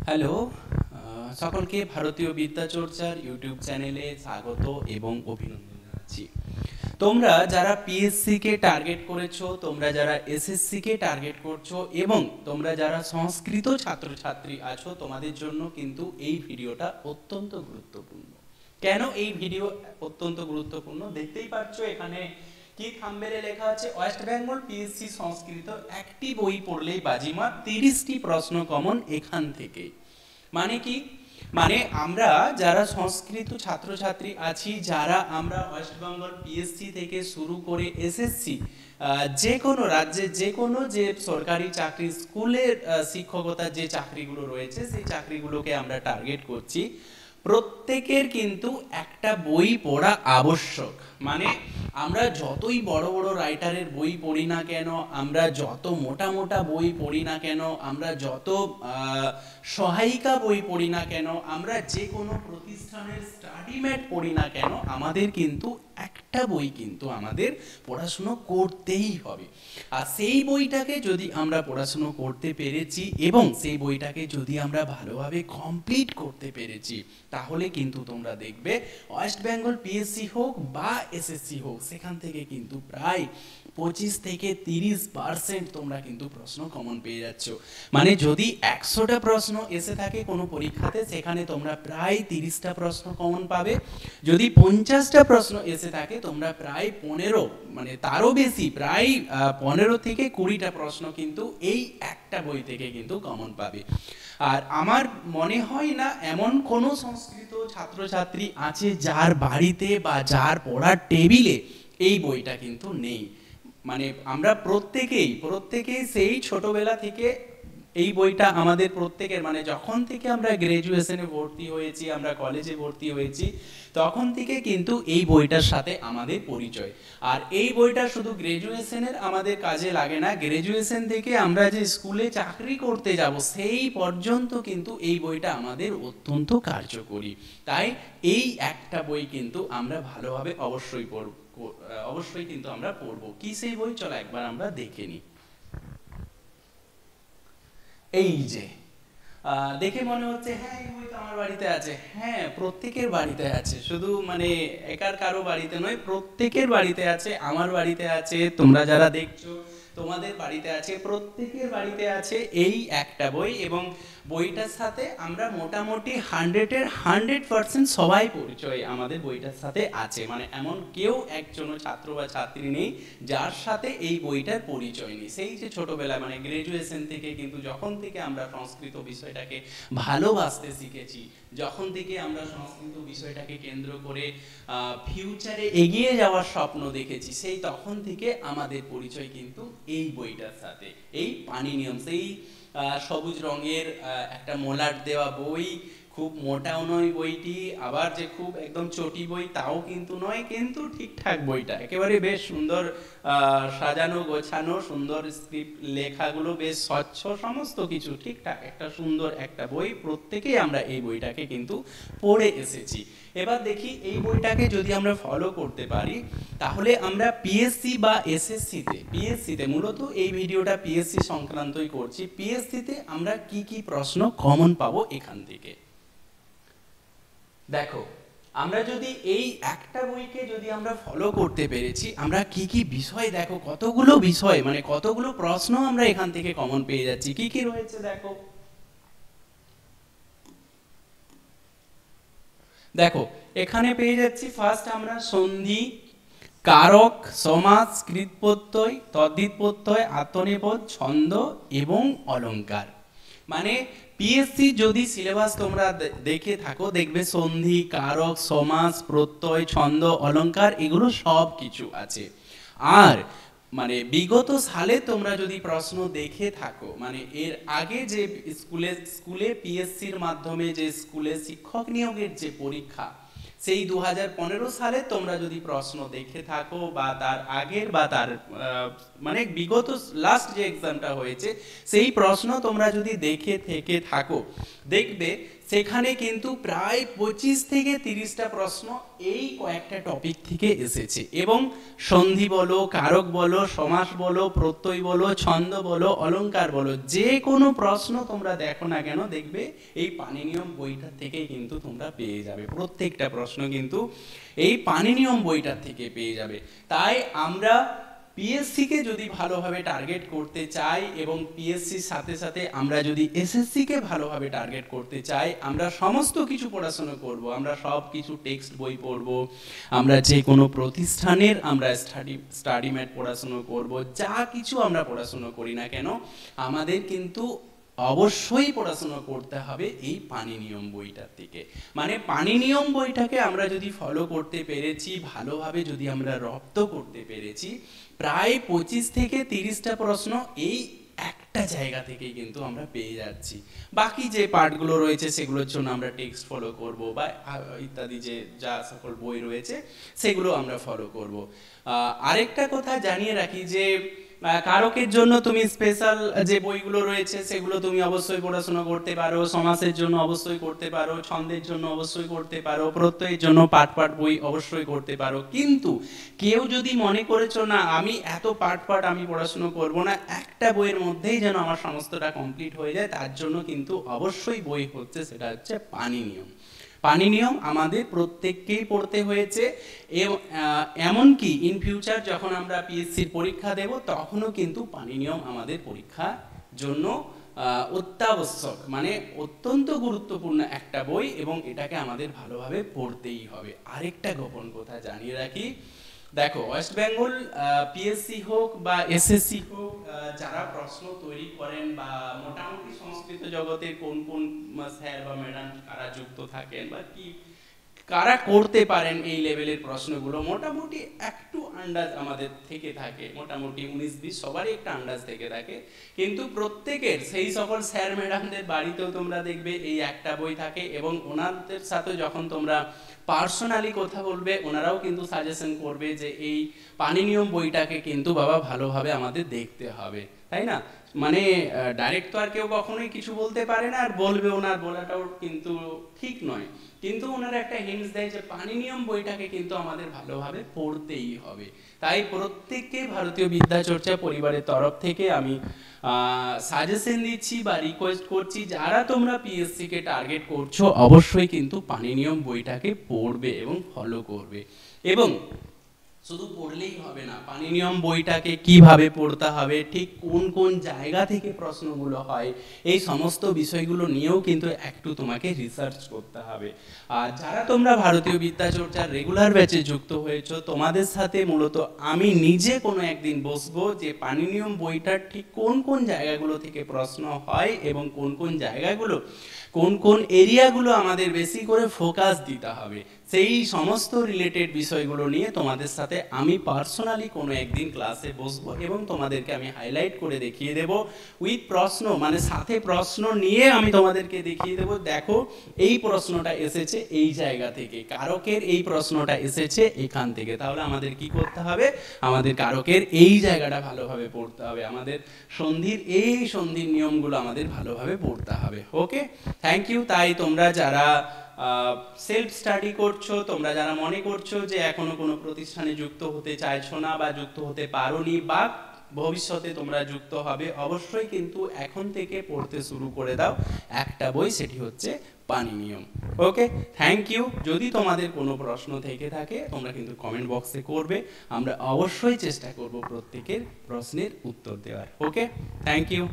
Hello, সকলকে ভারতীয় বিদ্যাচর্চার YouTube চ্যানেলে স্বাগত এবং অভিনন্দন জানাচ্ছি। তোমরা যারা পিএসসি কে টার্গেট করেছো, তোমরা যারা এসএসসি কে টার্গেট করছো এবং তোমরা যারা সংস্কৃত ছাত্রছাত্রী আছো, তোমাদের জন্য কিন্তু এই ভিডিওটা অত্যন্ত গুরুত্বপূর্ণ। কেন এই ভিডিও অত্যন্ত গুরুত্বপূর্ণ? দেখতেই পাচ্ছ এখানে কি থাম্বনেলে লেখা আছে, ওয়েস্ট বেঙ্গল পিএসসি সংস্কৃত একটি বই পড়লেই বাজিমাত, 30টি প্রশ্ন কমন এখান থেকে। মানে কি? মানে আমরা যারা সংস্কৃত ছাত্রছাত্রী আছি, যারা আমরা ওয়েস্ট বেঙ্গল পিএসসি থেকে শুরু করে এসএসসি, যে কোনো রাজ্যে যে কোনো যে সরকারি চাকরি, স্কুলের শিক্ষকতার যে চাকরিগুলো রয়েছে, সেই চাকরিগুলোকে আমরা টার্গেট করছি। প্রত্যেকের কিন্তু একটা বই পড়া আবশ্যক। মানে আমরা যতই বড় বড় রাইটারের বই পড়ি না কেন, আমরা যত মোটা মোটা বই পড়ি না কেন, আমরা যত সহায়িকা বই পড়ি না কেন, আমরা যে কোনো প্রতিষ্ঠানের স্টাডি ম্যাট পড়ি না কেন, আমাদের কিন্তু একটা বই কিন্তু আমাদের পড়াশুনো করতেই হবে। আর সেই বইটাকে যদি আমরা পড়াশুনো করতে পেরেছি এবং সেই বইটাকে যদি আমরা ভালোভাবে কমপ্লিট করতে পেরেছি, তাহলে কিন্তু তোমরা দেখবে ওয়েস্ট বেঙ্গল পিএসসি হোক বা এসএসসি হোক, সেখান থেকে কিন্তু প্রায় 25 থেকে 30% তোমরা কিন্তু প্রশ্ন কমন পেয়ে যাচ্ছ। মানে যদি 100টা প্রশ্ন এসে থাকে কোনো পরীক্ষাতে, সেখানে তোমরা প্রায় 30টা প্রশ্ন কমন পাবে। যদি 50টা প্রশ্ন এসে থাকে, তোমরা প্রায় 15, মানে তারও বেশি, প্রায় 15 থেকে 20টা প্রশ্ন কিন্তু এই একটা বই থেকে কিন্তু কমন পাবে। আর আমার মনে হয় না এমন কোনো সংস্কৃত ছাত্রছাত্রী আছে যার বাড়িতে বা যার পড়ার টেবিলে এই বইটা কিন্তু নেই। মানে আমরা প্রত্যেকেই সেই ছোটবেলা থেকে এই বইটা আমাদের প্রত্যেকের, মানে যখন থেকে আমরা গ্র্যাজুয়েশনে ভর্তি হয়েছি, আমরা কলেজে ভর্তি হয়েছি, তখন থেকে কিন্তু এই বইটার সাথে আমাদের পরিচয়। আর এই বইটা শুধু গ্র্যাজুয়েশনের আমাদের কাজে লাগে না, গ্র্যাজুয়েশন থেকে আমরা যে স্কুলে চাকরি করতে যাব সেই পর্যন্ত কিন্তু এই বইটা আমাদের অত্যন্ত কার্যকরী। তাই এই একটা বই কিন্তু আমরা ভালোভাবে অবশ্যই কিন্তু আমরা পড়বো। কি সেই বই? চলো একবার আমরা দেখে নিই। এই যে দেখে মনে হচ্ছে হ্যাঁ এই বই তো আমার বাড়িতে আছে। হ্যাঁ, প্রত্যেকের বাড়িতে আছে, শুধু মানে একার কারো বাড়িতে নয়, প্রত্যেকের বাড়িতে আছে। আমার বাড়িতে আছে, তোমরা যারা দেখছো তোমাদের বাড়িতে আছে, প্রত্যেকের বাড়িতে আছে এই একটা বই। এবং বইটার সাথে আমরা মোটামুটি 100% সবাই পরিচয় আমাদের বইটার সাথে আছে। মানে এমন কেউ একজনও ছাত্র বা ছাত্রী নেই যার সাথে এই বইটার পরিচয় নেই। সেই যে ছোটবেলা, মানে গ্র্যাজুয়েশন থেকে কিন্তু যখন থেকে আমরা সংস্কৃত বিষয়টাকে ভালোবাসতে শিখেছি, যখন থেকে আমরা সংস্কৃত বিষয়টাকে কেন্দ্র করে ফিউচারে এগিয়ে যাওয়ার স্বপ্ন দেখেছি, সেই তখন থেকে আমাদের পরিচয় কিন্তু এই বইটার সাথে। এই পানিনিয়ম, সেই সবুজ রঙের একটা মলাট দেওয়া বই, খুব মোটাও নয় বইটি, আবার যে খুব একদম চটি বই তাও কিন্তু নয়, কিন্তু ঠিকঠাক বইটা একেবারে বেশ সুন্দর সাজানো গোছানো, সুন্দর স্ক্রিপ্ট, লেখাগুলো বেশ স্বচ্ছ, সমস্ত কিছু ঠিকঠাক একটা সুন্দর একটা বই। প্রত্যেকেই আমরা এই বইটাকে কিন্তু পড়ে এসেছি। এবার দেখি এই বইটাকে যদি আমরা ফলো করতে পারি, তাহলে আমরা পিএসসি বা পিএসসিতে মূলত এই ভিডিওটা পিএসসি সংক্রান্তই করছি। পিএসসিতে আমরা কি কি প্রশ্ন কমন পাবো এখান থেকে দেখো। আমরা যদি এই একটা বইকে যদি আমরা ফলো করতে পেরেছি, আমরা কি কি বিষয়, দেখো কতগুলো বিষয়, মানে কতগুলো প্রশ্ন আমরা এখান থেকে কমন পেয়ে যাচ্ছি। কি কি রয়েছে দেখো। দেখো এখানে পেয়ে যাচ্ছি ফার্স্ট আমরা সন্ধি, কারক, সমাস, কৃৎ প্রত্যয়, তদ্ধিত প্রত্যয়, আত্মনেপদ, ছন্দ এবং অলংকার। মানে পিএসসি যদি সিলেবাস তোমরা দেখে থাকো, দেখবে সন্ধি, কারক, সমাস, প্রত্যয়, ছন্দ, অলংকার এগুলো সব কিছু আছে। আর মানে বিগত সালে তোমরা যদি প্রশ্ন দেখে থাকো, মানে এর আগে যে স্কুলে পিএসসির মাধ্যমে যে স্কুলে শিক্ষক নিয়োগের যে পরীক্ষা, সেই 2015 সালে তোমরা যদি প্রশ্ন দেখে থাকো, বা তার আগের বা তার মানে বিগত লাস্ট যে এক্সামটা হয়েছে সেই প্রশ্ন তোমরা যদি দেখে থেকে থাকো, দেখবে সেখানে কিন্তু প্রায় 25 থেকে 30টা প্রশ্ন এই কয়েকটা টপিক থেকে এসেছে, এবং সন্ধি বলো, কারক বলো, সমাস বলো, প্রত্যয় বলো, ছন্দ বলো, অলংকার বলো, যে কোনো প্রশ্ন তোমরা দেখো না কেন দেখবে এই পানিনিয়ম বইটা থেকেই কিন্তু তোমরা পেয়ে যাবে। প্রত্যেকটা প্রশ্ন কিন্তু এই পানিনিয়ম বইটার থেকে পেয়ে যাবে। তাই আমরা পিএসসিকে যদি ভালোভাবে টার্গেট করতে চাই এবং পিএসসির সাথে সাথে আমরা যদি এসএসসিকে ভালোভাবে টার্গেট করতে চাই, আমরা সমস্ত কিছু পড়াশোনা করব, আমরা সব কিছু টেক্সট বই পড়ব, আমরা যে কোনো প্রতিষ্ঠানের আমরা স্টাডি ম্যাট পড়াশোনা করব, যা কিছু আমরা পড়াশোনা করি না কেন আমাদের কিন্তু অবশ্যই পড়াশোনা করতে হবে এই পানিনিয়ম বইটার থেকে। মানে পানিনিয়ম বইটাকে আমরা যদি ফলো করতে পেরেছি, ভালোভাবে যদি আমরা রপ্ত করতে পেরেছি, প্রায় 25 থেকে 30টা প্রশ্ন এই একটা জায়গা থেকেই কিন্তু আমরা পেয়ে যাচ্ছি। বাকি যে পার্টগুলো রয়েছে সেগুলোর জন্য আমরা টেক্সট ফলো করব বা ইত্যাদি যে যা সকল বই রয়েছে সেগুলো আমরা ফলো করব। আরেকটা কথা জানিয়ে রাখি যে কারকের জন্য তুমি স্পেশাল যে বইগুলো রয়েছে সেগুলো তুমি অবশ্যই পড়াশোনা করতে পারো, সমাসের জন্য অবশ্যই করতে পারো, ছন্দের জন্য অবশ্যই করতে পারো, প্রত্যয়ের জন্য পার্ট পার্ট বই অবশ্যই করতে পারো। কিন্তু কেউ যদি মনে করেছো না আমি এত পার্ট পার্ট আমি পড়াশোনা করব না, একটা বইয়ের মধ্যেই যেন আমার সমস্তটা কমপ্লিট হয়ে যায়, তার জন্য কিন্তু অবশ্যই বই হচ্ছে, সেটা হচ্ছে পানিনিয়ম। পানিনিয়ম আমাদের প্রত্যেককেই পড়তে হয়েছে, এমনকি ইন ফিউচার যখন আমরা পিএসসির পরীক্ষা দেব তখনও কিন্তু পানিনিয়ম আমাদের পরীক্ষার জন্য অত্যাবশ্যক, মানে অত্যন্ত গুরুত্বপূর্ণ একটা বই, এবং এটাকে আমাদের ভালোভাবে পড়তেই হবে। আরেকটা গোপন কথা জানিয়ে রাখি, দেখো ওয়েস্ট বেঙ্গল পিএসসি হোক বা এসএসসি হোক, যারা প্রশ্ন তৈরি করেন বা মোটামুটি সংস্কৃত জগতের কোন কোন স্যার বা ম্যাডাম কারা যুক্ত থাকেন বা কি কারা করতে পারেন এই লেভেলের প্রশ্নগুলো, মোটামুটি একটু আন্দাজ আমাদের থেকে থাকে, মোটামুটি 19-20 সবারই একটা আন্দাজ থেকে থাকে। কিন্তু প্রত্যেকের সেই সকল স্যার ম্যাডামদের বাড়িতেও তোমরা দেখবে এই একটা বই থাকে, এবং ওনাদের সাথে যখন তোমরা পার্সোনালি কথা বলবে ওনারাও কিন্তু সাজেশন করবে যে এই পানিনিয়ম বইটাকে কিন্তু বাবা ভালোভাবে আমাদের দেখতে হবে, তাই না? মানে ডাইরেক্ট তো আর কেউ কখনোই কিছু বলতে পারে না, আর বলবে ওনার বলাটাও কিন্তু ঠিক নয়, কিন্তু ওনারা একটা হিন্টস দেয় যে পানিনিয়ম বইটাকে কিন্তু আমাদের ভালোভাবে পড়তেই হবে। তাই প্রত্যেককে ভারতীয় বিদ্যাচর্চা পরিবারের তরফ থেকে আমি সাজেশন দিচ্ছি বা রিকোয়েস্ট করছি, যারা তোমরা পিএসসি কে টার্গেট করছো অবশ্যই কিন্তু পানিনিয়ম বইটাকে পড়বে এবং ফলো করবে। এবং শুধু পড়লেই হবে না, পানিনিয়ম বইটাকে কিভাবে পড়তে হবে, ঠিক কোন কোন জায়গা থেকে প্রশ্নগুলো হয়, এই সমস্ত বিষয়গুলো নিয়েও কিন্তু একটু তোমাকে রিসার্চ করতে হবে। আর যারা তোমরা ভারতীয় বিদ্যাচর্চার রেগুলার ব্যাচে যুক্ত হয়েছো, তোমাদের সাথে মূলত আমি নিজে কোনো একদিন বসবো যে পানিনিয়ম বইটার ঠিক কোন কোন জায়গাগুলো থেকে প্রশ্ন হয় এবং কোন কোন জায়গাগুলো কোন কোন এরিয়াগুলো আমাদের বেশি করে ফোকাস দিতে হবে, সেই সমস্ত রিলেটেড বিষয়গুলো নিয়ে তোমাদের সাথে আমি পার্সোনালি কোনো একদিন ক্লাসে বসবো এবং তোমাদেরকে আমি হাইলাইট করে দেখিয়ে দেব উইথ প্রশ্ন, মানে সাথে প্রশ্ন নিয়ে আমি তোমাদেরকে দেখিয়ে দেব, দেখো এই প্রশ্নটা এসেছে এই জায়গা থেকে, কারকের এই প্রশ্নটা এসেছে এখান থেকে, তাহলে আমাদের কি করতে হবে, আমাদের কারকের এই জায়গাটা ভালোভাবে পড়তে হবে, আমাদের সন্ধির এই সন্ধির নিয়মগুলো আমাদের ভালোভাবে পড়তে হবে। ওকে, থ্যাংক ইউ। তাই তোমরা যারা সেলফ স্টাডি করছো, তোমরা যারা মনে করছো যে এখনো কোনো প্রতিষ্ঠানে যুক্ত হতে চাইছো না বা যুক্ত হতে পারোনি বা ভবিষ্যতে তোমরা যুক্ত হবে, অবশ্যই কিন্তু এখন থেকে পড়তে শুরু করে দাও একটা বই, সেটি হচ্ছে পানিনিয়ম। ওকে, থ্যাংক ইউ। যদি তোমাদের কোনো প্রশ্ন থেকে থাকে তোমরা কিন্তু কমেন্ট বক্সে করবে, আমরা অবশ্যই চেষ্টা করব প্রত্যেকের প্রশ্নের উত্তর দেওয়ার। ওকে, থ্যাংক ইউ।